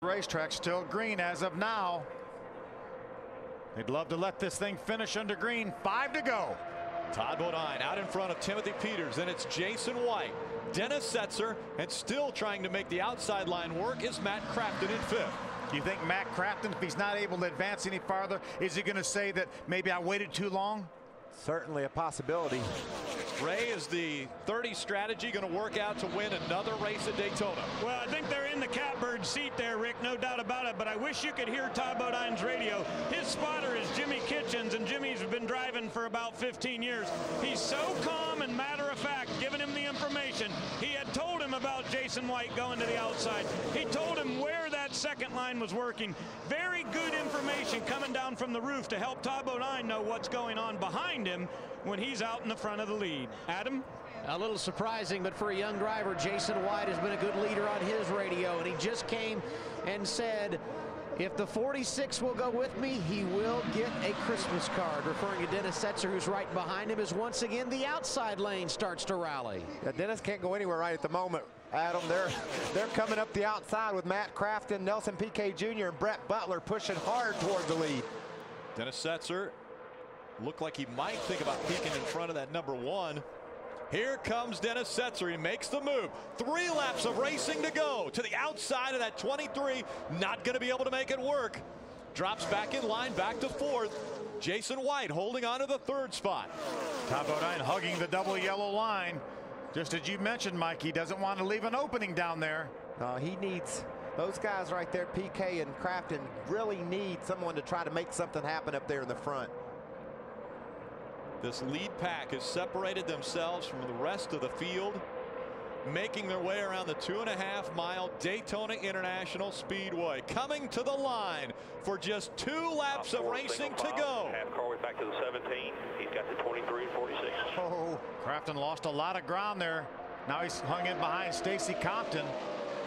Racetrack still green as of now. They'd love to let this thing finish under green. 5 to go. Todd Bodine out in front of Timothy Peters. Then it's Jason White, Dennis Setzer, and still trying to make the outside line work is Matt Crafton in 5th. Do you think Matt Crafton, if he's not able to advance any farther, is he going to say that maybe I waited too long? Certainly a possibility. Ray, is the 30 strategy going to work out to win another race at Daytona? Well, I think they're in the catbird seat there, Rick, no doubt about it, but I wish you could hear Todd Bodine's radio. His spotter is Jimmy Kitchens, and Jimmy's been driving for about 15 years. He's so calm and matter-of-fact, giving him the information. He had told him about Jason White going to the outside. He told him where that second line was working. Very good information coming down from the roof to help Todd Bodine know what's going on behind him when he's out in the front of the lead. Adam? A little surprising, but for a young driver, Jason White has been a good leader on his radio, and he just came and said, if the 46 will go with me, he will get a Christmas card, referring to Dennis Setzer, who's right behind him, as once again the outside lane starts to rally. Yeah, Dennis can't go anywhere right at the moment, Adam. They're coming up the outside with Matt Crafton, Nelson Piquet Jr., and Brett Butler pushing hard towards the lead. Dennis Setzer looked like he might think about peeking in front of that number 1. Here comes Dennis Setzer. He makes the move. 3 laps of racing to go to the outside of that 23. Not going to be able to make it work. Drops back in line, back to 4th. Jason White holding on to the 3rd spot. Todd Bodine hugging the double yellow line. Just as you mentioned, Mike, he doesn't want to leave an opening down there. No, he needs those guys right there, PK and Crafton, really need someone to try to make something happen up there in the front. This lead pack has separated themselves from the rest of the field, making their way around the 2.5-mile Daytona International Speedway, coming to the line for just 2 laps of racing to go. Half car way back to the 17. He's got the 23 and 46. Oh, Crafton lost a lot of ground there. Now he's hung in behind Stacy Compton.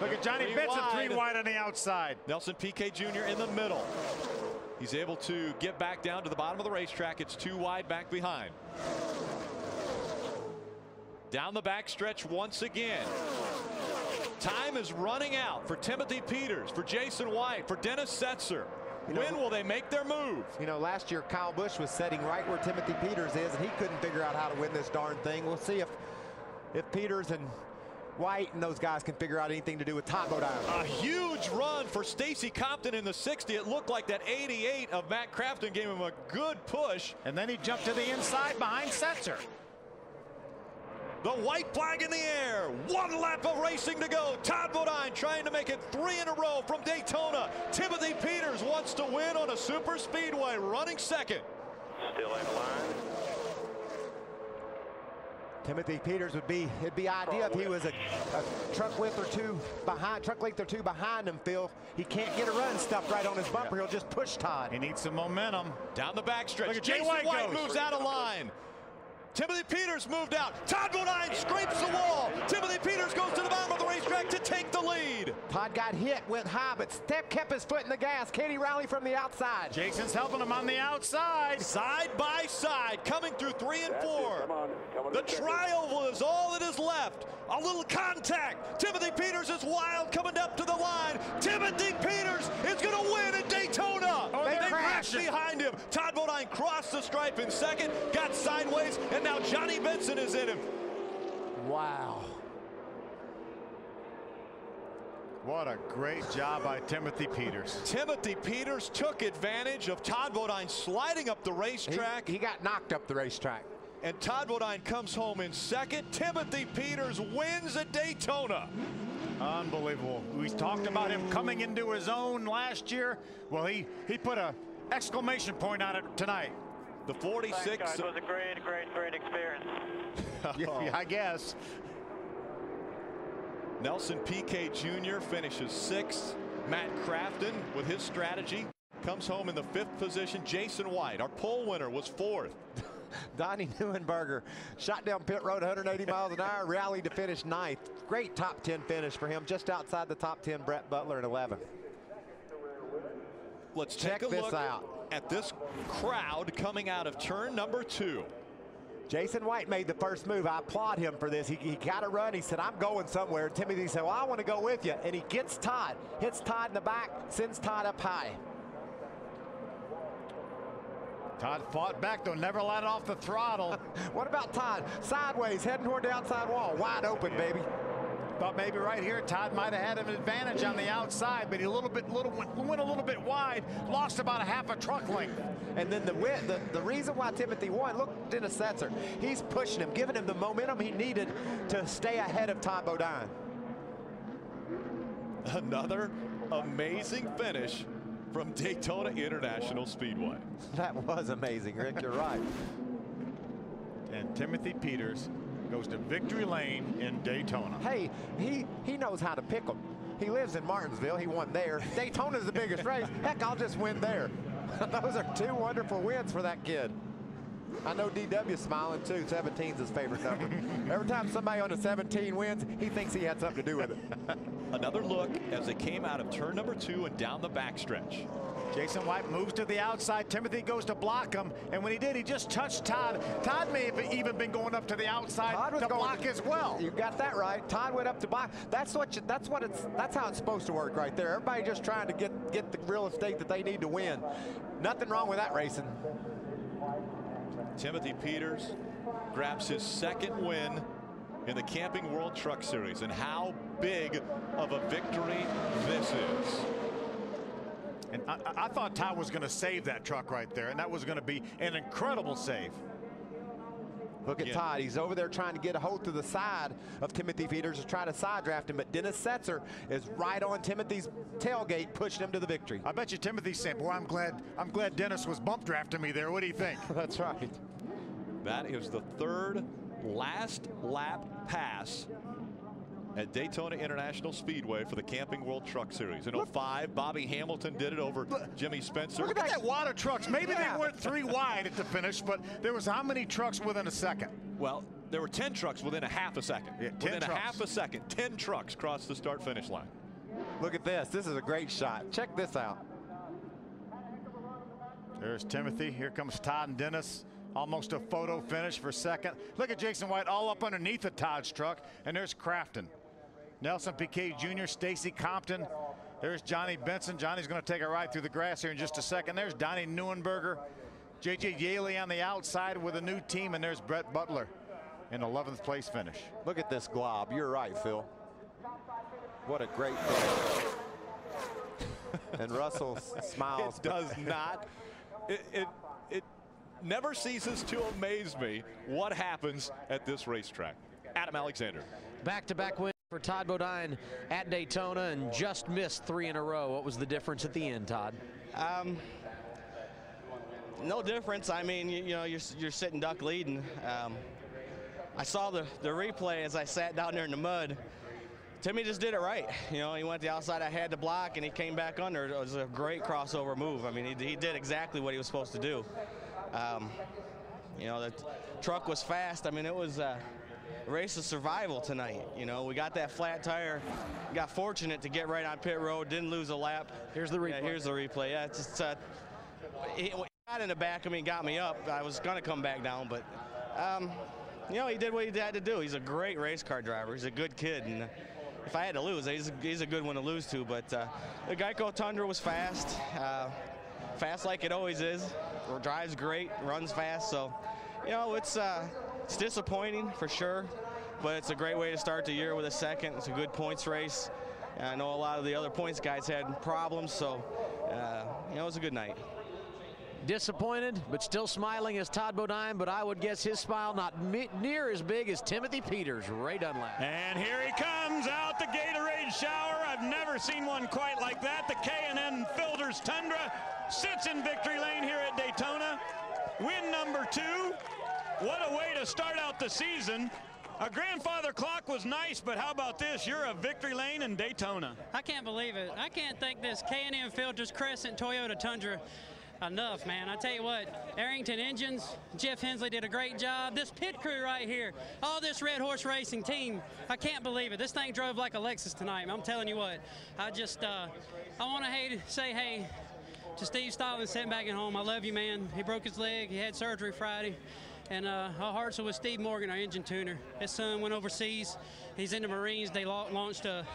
Look at Johnny Benson, 3 wide on the outside. Nelson Piquet Jr. in the middle. He's able to get back down to the bottom of the racetrack. It's 2 wide back behind. Down the backstretch once again. Time is running out for Timothy Peters, for Jason White, for Dennis Setzer. When will they make their move? You know, last year Kyle Busch was sitting right where Timothy Peters is, and he couldn't figure out how to win this darn thing. We'll see if Peters and White and those guys can figure out anything to do with Todd Bodine. A huge run for Stacy Compton in the 60. It looked like that 88 of Matt Crafton gave him a good push. And then he jumped to the inside behind Setzer. The white flag in the air. 1 lap of racing to go. Todd Bodine trying to make it 3 in a row from Daytona. Timothy Peters wants to win on a super speedway, running 2nd. Still in line. Timothy Peters it'd be ideal if he was a truck length or two behind him, Phil. He can't get a run stuff right on his bumper. He'll just push Todd. He needs some momentum. Down the backstretch. Look at Jason White moves out of line. Timothy Peters moved out. Todd Bodine scrapes the wall. Timothy Peters goes to the bottom of the racetrack to take the lead. Todd got hit, went high, but kept his foot in the gas. Can he rally from the outside? Jason's helping him on the outside. Side by side, coming through 3 and 4. The trioval is all that is left. A little contact. Timothy Peters is wild coming up to the line. Timothy Peters is going to win at Daytona. Oh, they crash behind him. Todd Bodine crossed the stripe in 2nd, got sideways, and now Johnny Benson is in him. Wow. What a great job by Timothy Peters. Timothy Peters took advantage of Todd Bodine sliding up the racetrack. He got knocked up the racetrack. And Todd Bodine comes home in 2nd. Timothy Peters wins at Daytona. Unbelievable. We talked about him coming into his own last year. Well, he put a exclamation point on it tonight. The 46. Thanks, guys. It was a great experience. Yeah, I guess. Nelson Piquet Jr. finishes 6th. Matt Crafton with his strategy comes home in the 5th position. Jason White, our pole winner, was 4th. Donnie Neuenberger shot down pit road 180 miles an hour, rallied to finish 9th. Great top 10 finish for him. Just outside the top 10, Brett Butler in 11th. Let's take a look at this crowd coming out of turn number 2. Jason White made the first move. I applaud him for this. He got a run. He said, I'm going somewhere. Timothy said, well, I want to go with you. And he gets Todd, hits Todd in the back, sends Todd up high. Todd fought back, though, never let it off the throttle. What about Todd? Sideways, heading toward the outside wall. Wide open, baby. Thought maybe right here Todd might have had an advantage on the outside, but he went a little bit wide, lost about a half a truck length. And then the reason why Timothy won, look at Dennis Setzer. He's pushing him, giving him the momentum he needed to stay ahead of Todd Bodine. Another amazing finish from Daytona International Speedway. That was amazing, Rick. You're right. And Timothy Peters goes to victory lane in Daytona. Hey, he knows how to pick them. He lives in Martinsville. He won there. Daytona's the biggest race. Heck, I'll just win there. Those are two wonderful wins for that kid. I know DW's smiling too. 17's his favorite number. Every time somebody on the 17 wins, he thinks he had something to do with it. Another look as they came out of turn number 2 and down the backstretch. Jason White moves to the outside. Timothy goes to block him, and when he did, he just touched Todd. Todd may have even been going up to the outside to block as well. You got that right. Todd went up to block. That's how it's supposed to work right there. Everybody just trying to get the real estate that they need to win. Nothing wrong with that racing. Timothy Peters grabs his second win in the Camping World Truck Series, and how big of a victory this is. And I thought Todd was going to save that truck right there, and that was going to be an incredible save. Look at Todd. He's over there trying to get a hold to the side of Timothy Peters to try to side draft him, but Dennis Setzer is right on Timothy's tailgate, pushing him to the victory. I bet you Timothy's saying, boy, I'm glad Dennis was bump drafting me there. What do you think? That's right. That is the third last lap pass at Daytona International Speedway for the Camping World Truck Series. In 05, Bobby Hamilton did it over Jimmy Spencer. Look at that wad of trucks. Maybe they weren't 3 wide at the finish, but there was how many trucks within a second? Well, there were 10 trucks within a half a second. Yeah, within a half a second, 10 trucks crossed the start-finish line. Look at this. This is a great shot. Check this out. There's Timothy. Here comes Todd and Dennis. Almost a photo finish for second. Look at Jason White all up underneath the Todd's truck. And there's Crafton. Nelson Piquet Jr., Stacy Compton. There's Johnny Benson. Johnny's going to take a ride through the grass here in just a second. There's Donnie Neuenberger. J.J. Yaley on the outside with a new team. And there's Brett Butler in 11th place finish. Look at this glob. You're right, Phil. What a great finish. And Russell smiles. It does not. It never ceases to amaze me what happens at this racetrack. Adam Alexander. Back-to-back win for Todd Bodine at Daytona and just missed 3 in a row. What was the difference at the end, Todd? No difference. I mean, you know, you're sitting duck leading. I saw the replay as I sat down there in the mud. Timmy just did it right. You know, he went the outside. I had to block, and he came back under. It was a great crossover move. I mean, he did exactly what he was supposed to do. You know, the truck was fast. I mean, it was a race of survival tonight. You know, we got that flat tire. Got fortunate to get right on pit road. Didn't lose a lap. Here's the replay. Yeah, here's the replay. Yeah, it's just, he got in the back of me, got me up. I was going to come back down, but, you know, he did what he had to do. He's a great race car driver. He's a good kid, and if I had to lose, he's a good one to lose to. But the Geico Tundra was fast, fast like it always is. Drives great, runs fast. So, you know, it's disappointing for sure, but it's a great way to start the year with a second. It's a good points race. I know a lot of the other points guys had problems, so you know, it was a good night. Disappointed, but still smiling as Todd Bodine, but I would guess his smile not near as big as Timothy Peters. Ray Dunlap. And here he comes out the Gatorade shower. I've never seen one quite like that. The K&N Filters Tundra sits in victory lane here at Daytona. Win number 2. What a way to start out the season. A grandfather clock was nice, but how about this? You're a victory lane in Daytona. I can't believe it. I can't thank this K&N Filters Crescent Toyota Tundra enough, man. I tell you what, Arrington Engines, Jeff Hensley did a great job. This pit crew right here, all this Red Horse Racing team, I can't believe it. This thing drove like a Lexus tonight. I'm telling you what, I just, I want to say hey to Steve Stallings sitting back at home. I love you, man. He broke his leg. He had surgery Friday. And our hearts are with Steve Morgan, our engine tuner. His son went overseas. He's in the Marines. They launched a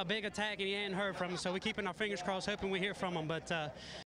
big attack, and he hadn't heard from him. So we're keeping our fingers crossed, hoping we hear from him. But